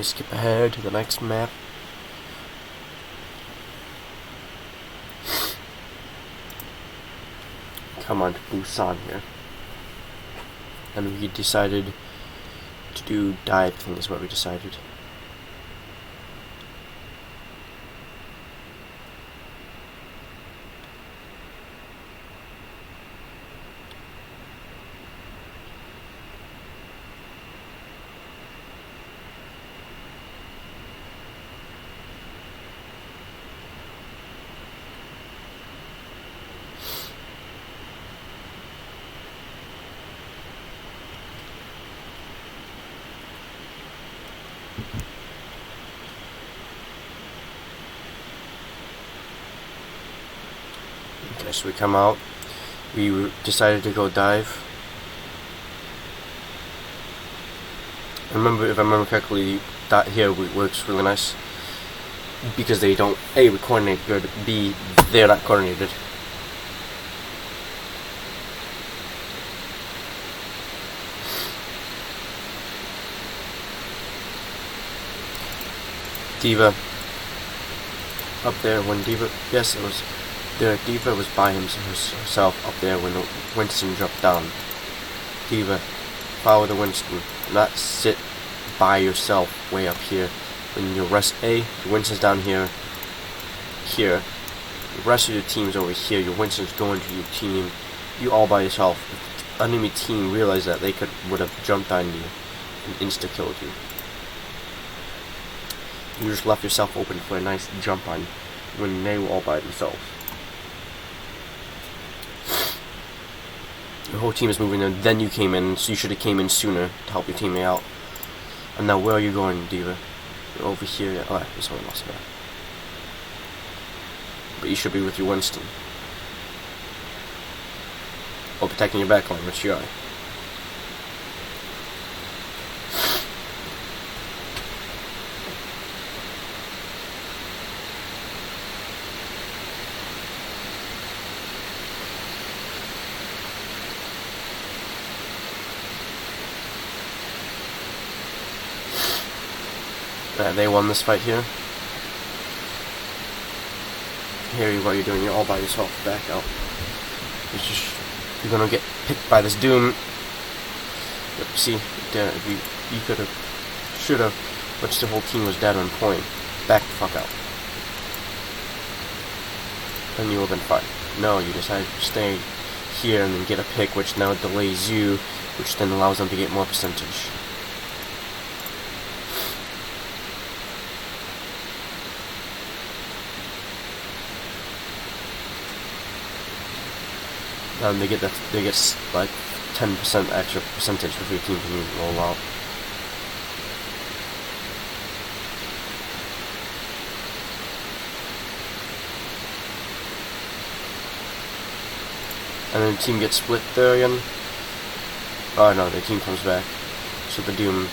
me skip ahead to the next map. Come on to Busan here. And we decided to do dive, I think is what we decided. Okay, so we come out. We decided to go dive. Remember, if I remember correctly, that here works really nice because they don't A, we coordinate good, B, they're not coordinated. Diva up there when Diva, yes, it was there. Diva was by herself up there when Winston dropped down. Diva, follow the Winston, not sit by yourself way up here. When you rest A, your Winston's down here, the rest of your team's over here, your Winston's going to your team, you all by yourself. If the enemy team realized that, they would have jumped on you and insta-killed you. You just left yourself open for a nice jump on when they were all by themselves. Your whole team is moving in, then you came in, so you should have came in sooner to help your teammate out. And now where are you going, Diva? You're over here. Oh, there's someone else there. But you should be with your Winston. Or protecting your backline, which you are. They won this fight here. Here, what you're doing, you're all by yourself. Back out. You're gonna get picked by this Doom. Yep, see, you could have, should have, but the whole team was dead on point. Back the fuck out. Then you would have been fine. No, you decided to stay here and then get a pick, which now delays you, which then allows them to get more percentage. They get like 10% extra percentage if your team can roll out. And then the team gets split there again. Oh no, the team comes back. So the Doom,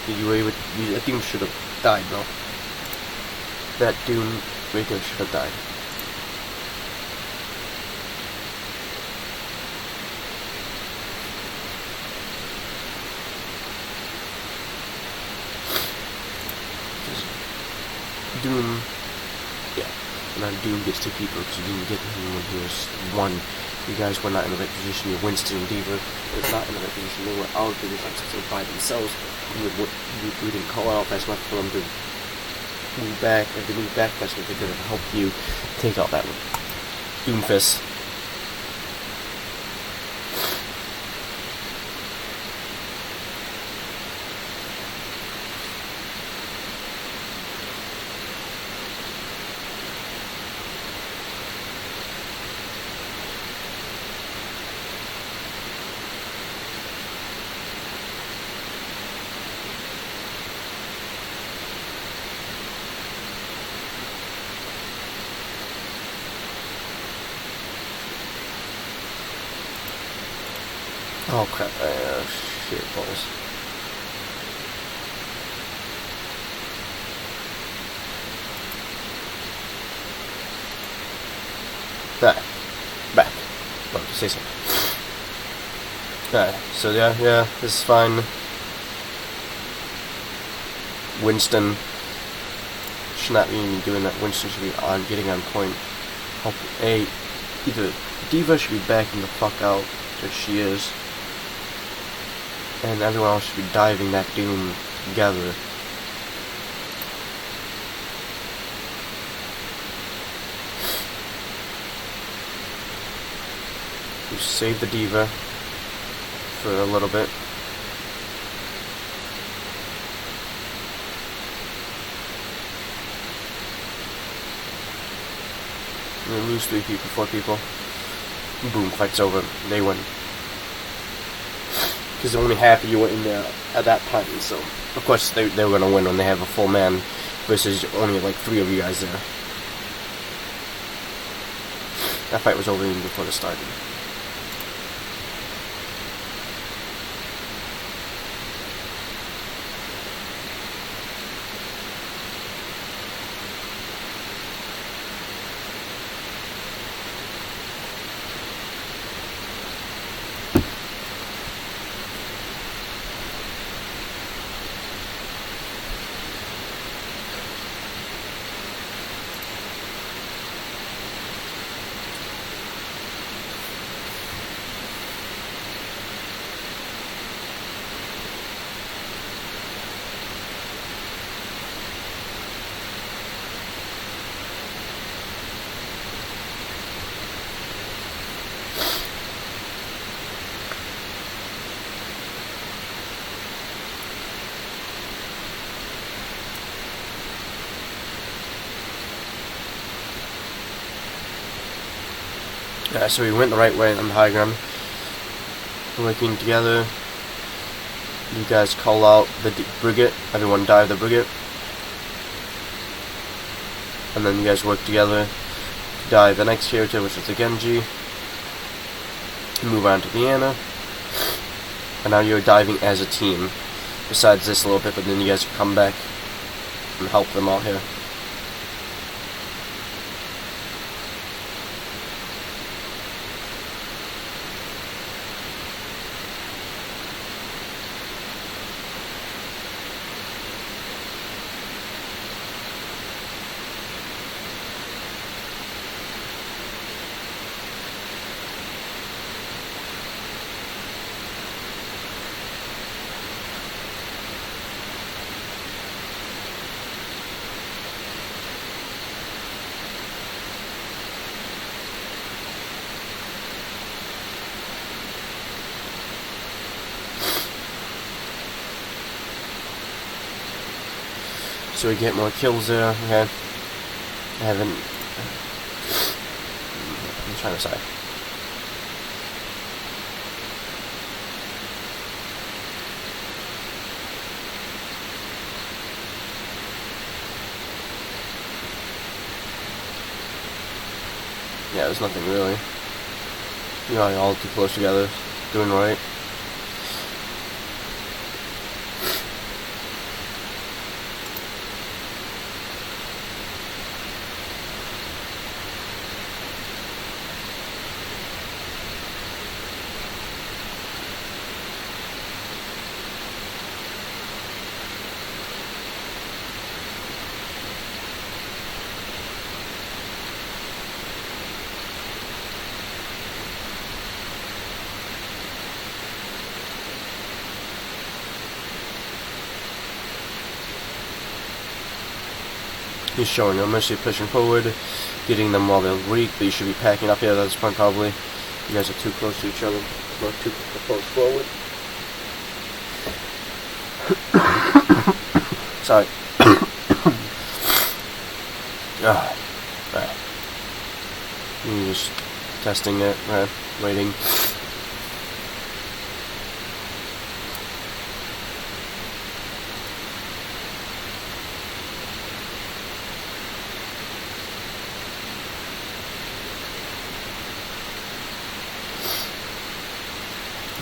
that Doom should have died, bro. That Doom right there should have died. Doom, yeah, and then Doom gets 2 people because you didn't get him when he was 1. You guys were not in the right position. Your Winston and Diva were not in the right position. They were out of position by themselves. We didn't call out fast enough for them to move back. If they moved back fast enough, they could have helped you take out that Doomfist. Oh crap, shit balls. Back. Well, to say something. Alright, so yeah, this is fine. Winston should not be doing that. Winston should be getting on point. Either D.Va should be backing the fuck out, which she is, and everyone else should be diving that Doom together. You save the D.Va for a little bit. You lose 3 people, 4 people. Boom, fight's over. They win. Because only half of you were in there at that time, so of course they were gonna win when they have a full man versus only like 3 of you guys there. That fight was over even before it started. Yeah, so we went the right way on the high ground. Working together. You guys call out the Brigade. Everyone dive the Brigade. And then you guys work together to dive the next character, which is the Genji. Move on to Vienna. And now you're diving as a team. Besides this a little bit, but then you guys come back and help them out here. So we get more kills there. Okay. I haven't. I'm trying to say. Yeah, there's nothing really. You know, all too close together. Doing right. He's showing no mercy, pushing forward, getting them while they're weak, but you should be packing up here at this point probably. You guys are too close to each other, not too close forward. Sorry. Right. You're just testing it, right? Waiting.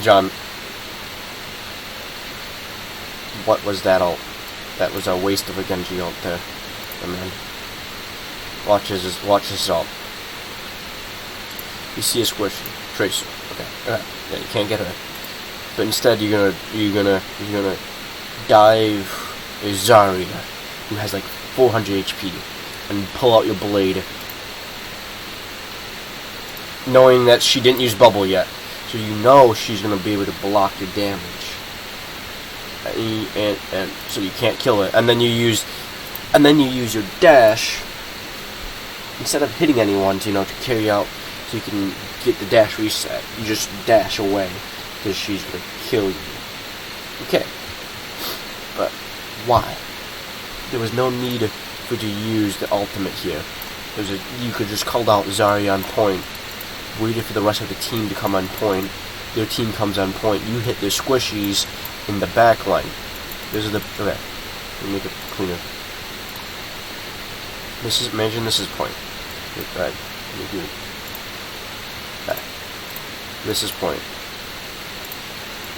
John, what was that ult? That was a waste of a Genji ult there. Oh, man. Watch this ult. You see a squish, Tracer. Okay. Yeah, you can't get her. But instead, you're gonna dive a Zarya who has like 400 HP and pull out your blade, knowing that she didn't use bubble yet, so you know she's gonna be able to block your damage, and so you can't kill it. And then you use your dash instead of hitting anyone to carry out, so you can get the dash reset. You just dash away because she's gonna kill you. Okay, but why? There was no need for you to use the ultimate here. You could just call out Zarya on point, waited for the rest of the team to come on point. Their team comes on point. You hit the squishies in the back line. Okay, let me make it cleaner. Imagine this is point. Right, let me do it. Okay. This is point.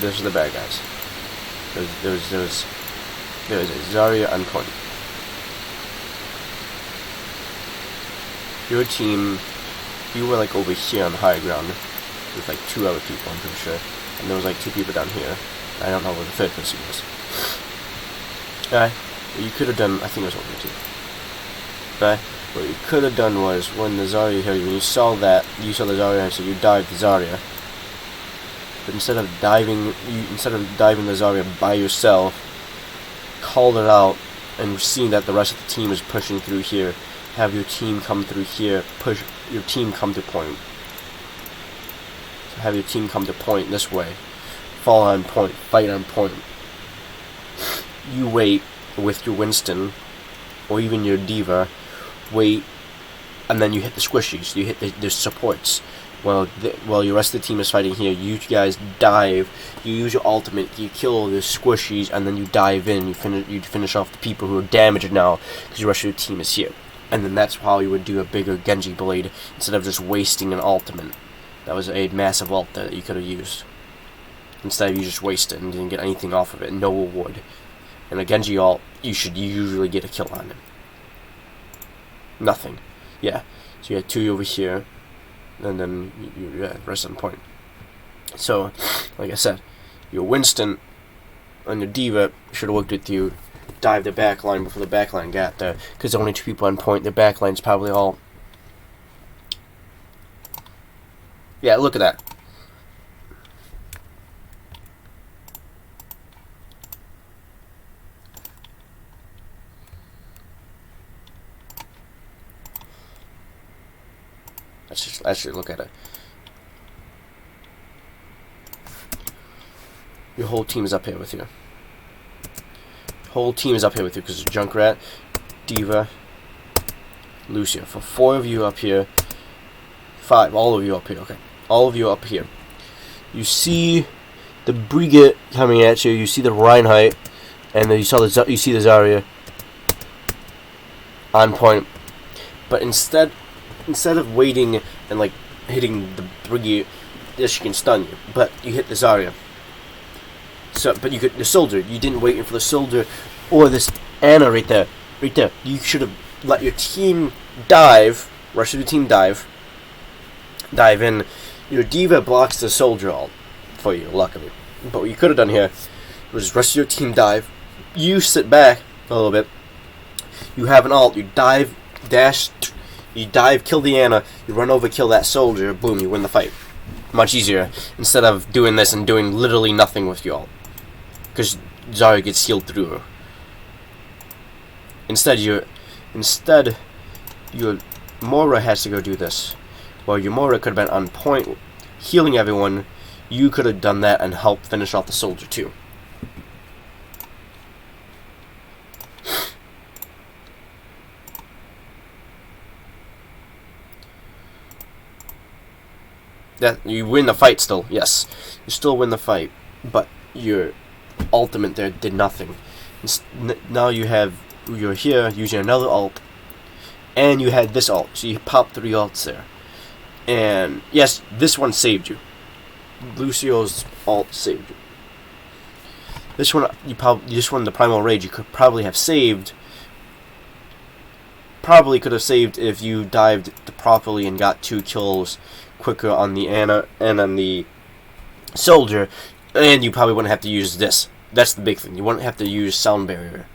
Those are the bad guys. There was a Zarya on point. Your team, you were like over here on the high ground with like 2 other people, I'm pretty sure. And there was like 2 people down here. I don't know where the 3rd person was. Alright, what you could have done, I think it was over 2. Alright, what you could have done was, when the Zarya hit you, when you saw the Zarya, so you dived the Zarya. But instead of diving the Zarya by yourself, called it out, and seeing that the rest of the team is pushing through here, have your team come through here, push your team come to point. So have your team come to point this way, fall on point, fight on point. You wait with your Winston, or even your D.Va, wait, and then you hit the squishies, you hit the supports. While your rest of the team is fighting here, you guys dive, you use your ultimate, you kill the squishies, and then you dive in, you finish off the people who are damaged now, because the rest of your team is here. And then that's how you would do a bigger Genji blade, instead of just wasting an ultimate. That was a massive ult that you could have used. Instead, you just wasted it and didn't get anything off of it, no reward. And a Genji ult, you should usually get a kill on him. Nothing. Yeah, so you had 2 over here, and then you rest on point. So, like I said, your Winston and your D.Va should have worked with you, dive the back line before the back line got there, because only 2 people on point. The back line's probably all... Yeah, look at that. Let's just look at it. Your whole team is up here with you. Whole team is up here with you because Junkrat, D.Va, Lucio. For 4 of you up here, 5, all of you up here. Okay, all of you up here. You see the Brigitte coming at you. You see the Reinhardt, and then you see the Zarya on point. But instead of waiting and like hitting the Brigitte, yes, she can stun you. But you hit the Zarya. So, but you could the soldier. You didn't wait for the soldier or this Anna right there. Right there. You should have let your team dive. Rest of your team dive in. Your D.Va blocks the soldier ult for you, luckily. But what you could have done here was rest of your team dive. You sit back a little bit. You have an ult. You dive, dash. You dive, kill the Anna. You run over, kill that soldier. Boom! You win the fight. Much easier instead of doing this and doing literally nothing with your ult. Because Zarya gets healed through her. Instead your Moira has to go do this. While your Moira could have been on point, healing everyone, you could have done that and helped finish off the soldier too. That you win the fight still, yes. You still win the fight, but your ultimate there did nothing. Now you're here using another ult, and you had this ult, so you popped 3 ults there. And yes, this one saved you. Lucio's ult saved you. This one, the Primal Rage, you could probably have saved. Probably could have saved if you dived properly and got 2 kills quicker on the Anna and on the soldier, and you probably wouldn't have to use this. That's the big thing. You wouldn't have to use sound barrier.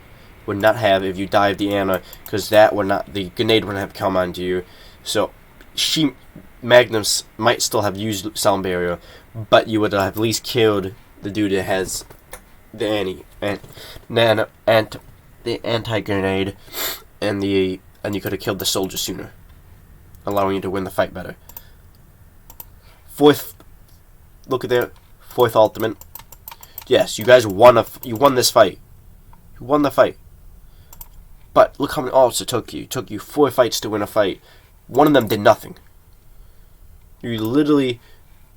would not have if you dived the Anna, because that would not, the grenade wouldn't have come onto you. So Magnus might still have used sound barrier, but you would have at least killed the dude that has the anti-grenade, and you could have killed the soldier sooner, allowing you to win the fight better. Fourth, look at their fourth ultimate. Yes, you guys won this fight. You won the fight. But look how many ults it took you. It took you 4 fights to win a fight. One of them did nothing. You literally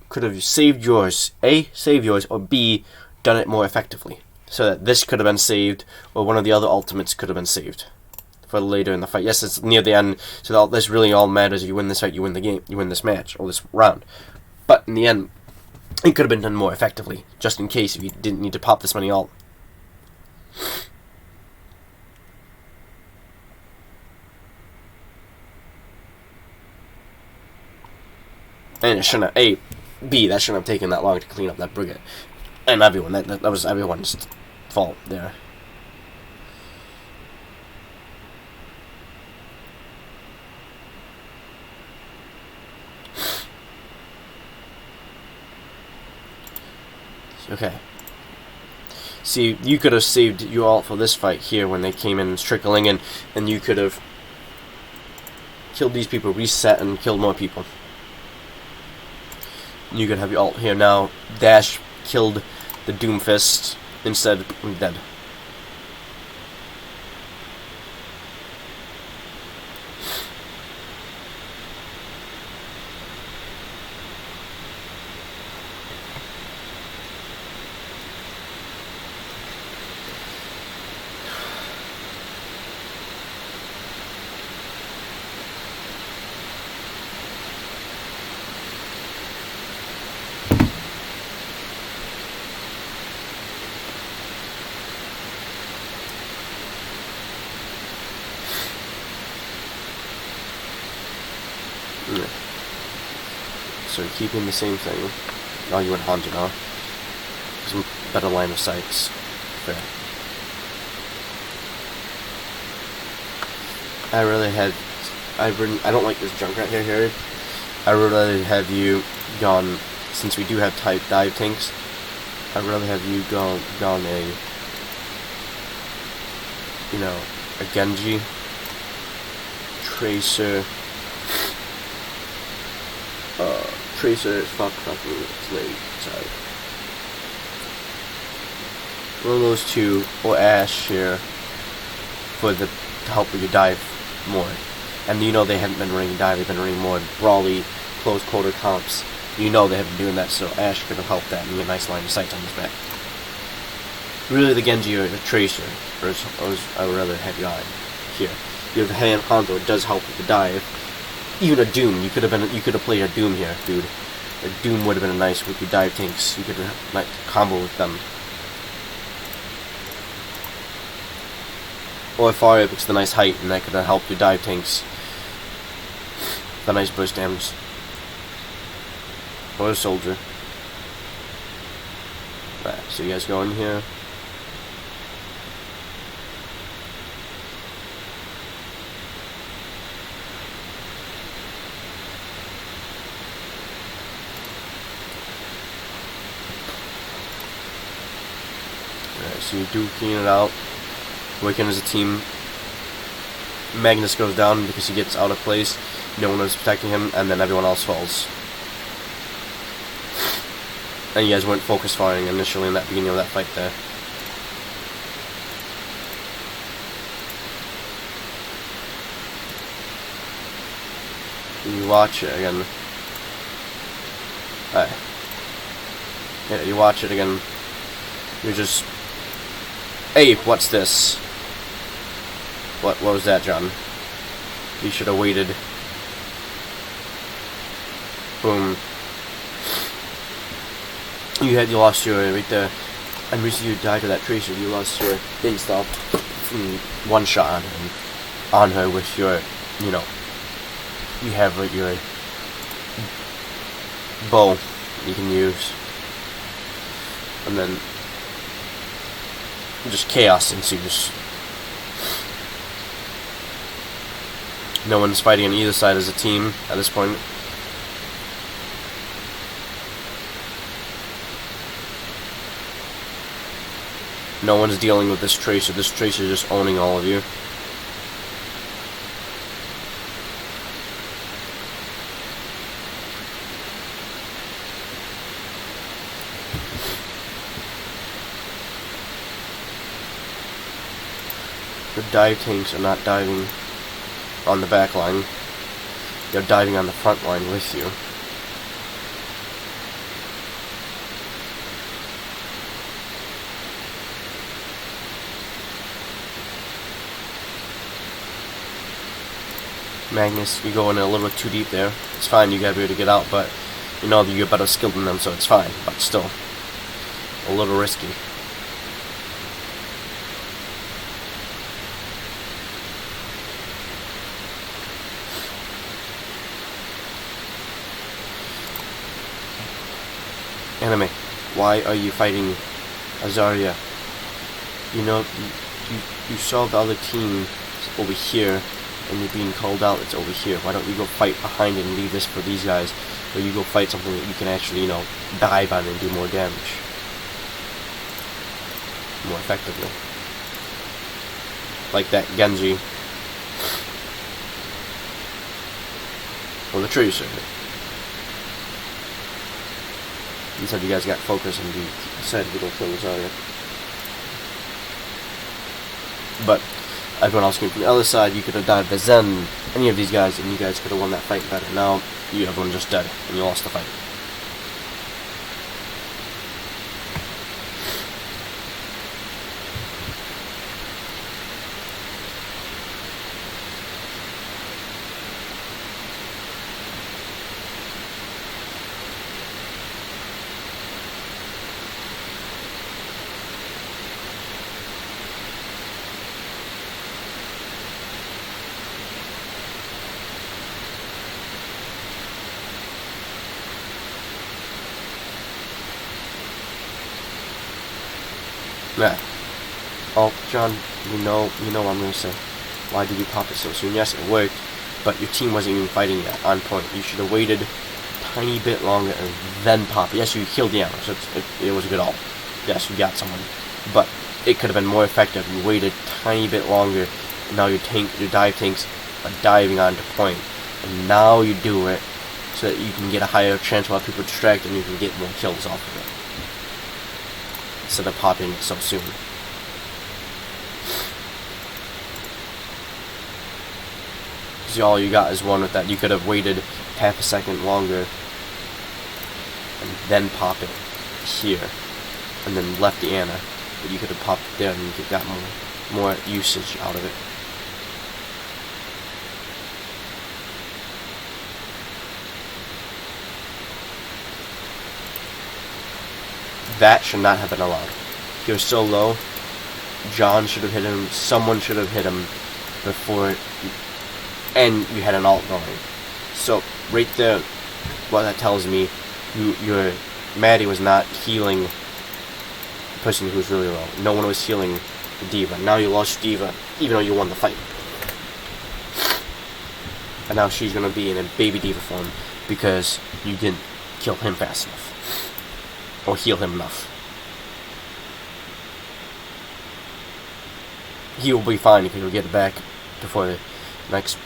could have saved yours. A, saved yours, or B, done it more effectively. So that this could have been saved, or one of the other ultimates could have been saved for later in the fight. Yes, it's near the end, so this really all matters. If you win this fight, you win the game. You win this match, or this round. But in the end, it could have been done more effectively, just in case if you didn't need to pop this many ult. And it shouldn't have, B, that shouldn't have taken that long to clean up that brigade. And everyone, that was everyone's fault there. Okay. See, you could have saved your ult for this fight here when they came in trickling in, and you could have killed these people, reset, and killed more people. You could have your ult here now. Dash killed the Doomfist instead of dead. So keeping the same thing. Oh, you went haunted, huh? Some better line of sights. Fair. I don't like this junk right here, Harry. I would rather have you gone, since we do have type dive tanks, I'd rather have you gone a, you know, a Genji, Tracer, sorry. One of those two, or Ashe here, to help with your dive more. And you know they haven't been running dive, they've been running more brawly, close quarter comps. You know they have been doing that, so Ashe could have helped that and get a nice line of sight on his back. Really, the Genji or the Tracer, I would rather have you on here. You have the Hanzo, it does help with the dive. Even a Doom, you could have played a Doom here, dude. A Doom would have been nice with your dive tanks. You could have like combo with them. Or Fire because the nice height, and that could have helped your dive tanks. The nice burst damage. Or a Soldier. Right, so you guys go in here. So you do clean it out. Working as a team. Magnus goes down because he gets out of place. No one is protecting him, and then everyone else falls. And you guys weren't focus firing initially in that beginning of that fight there. You watch it again. Alright. Yeah, you watch it again. You're just... Hey, what's this? What was that, John? You should have waited. Boom. You lost your right there. And recently you died to that Tracer. You lost your big stop one shot on her with your, you know, you have your bow you can use, and then just chaos ensues. No one's fighting on either side as a team at this point. No one's dealing with this Tracer. This Tracer is just owning all of you. The dive tanks are not diving on the back line. They're diving on the front line with you. Magnus, you're going a little bit too deep there. It's fine, you gotta be able to get out, but you know that you're better skilled than them, so it's fine. But still, a little risky. Anime, why are you fighting Azaria? You know, you saw the other team over here, and you're being called out. It's over here. Why don't you go fight behind it and leave this for these guys? Or you go fight something that you can actually, you know, dive on and do more damage. More effectively. Like that Genji. Or the Tracer. Instead you guys got focused and you decided to go kill Azaria. But everyone else came from the other side. You could have dived as Zen, any of these guys, and you guys could have won that fight better. Now, everyone just dead, and you lost the fight. Yeah. Oh, John, you know what I'm gonna say. Why did you pop it so soon? Yes, it worked, but your team wasn't even fighting yet on point. You should have waited a tiny bit longer and then pop it. Yes, you killed the ammo, so it was a good ult. Yes, you got someone, but it could have been more effective. You waited a tiny bit longer, and now your dive tanks are diving onto point, and now you do it so that you can get a higher chance while people distract and you can get more kills off of it. Instead of popping it so soon. See, all you got is one with that. You could have waited half a second longer and then pop it here and then left the Ana. But you could have popped it there and you could got more usage out of it. That should not have been allowed. He was so low. John should have hit him. Someone should have hit him before. And you had an ult going. So, right there, what that tells me, your Maddie was not healing the person who was really low. No one was healing the D.Va. Now you lost D.Va, even though you won the fight. And now she's going to be in a baby D.Va form because you didn't kill him fast enough. Or heal him enough. He will be fine if he will get it back before the next,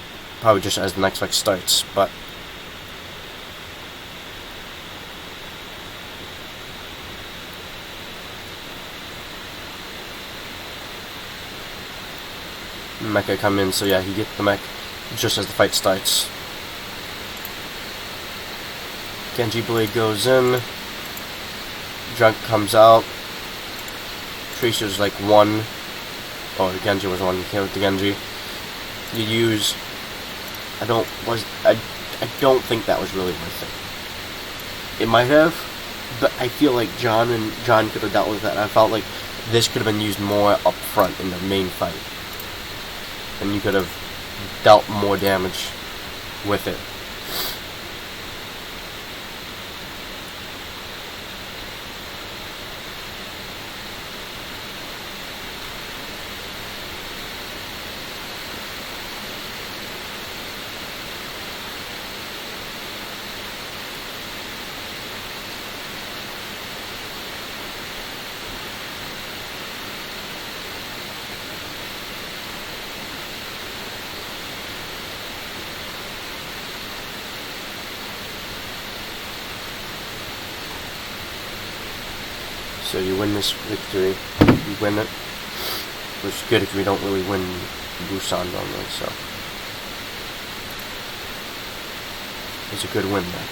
probably just as the next fight starts, but Mecha come in, so yeah, he gets the mech just as the fight starts. Genji Blade goes in. Drunk comes out. Tracer's like 1. Oh, Genji was 1. You killed the Genji. You use. I don't think that was really worth it. It might have, but I feel like John could have dealt with that. I felt like this could have been used more up front in the main fight, and you could have dealt more damage with it. So you win this victory, you win it, which is good because we don't really win Busan normally, so it's a good win there.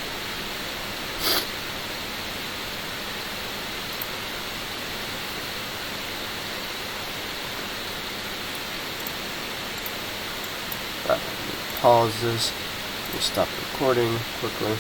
Pause this, we'll stop recording quickly.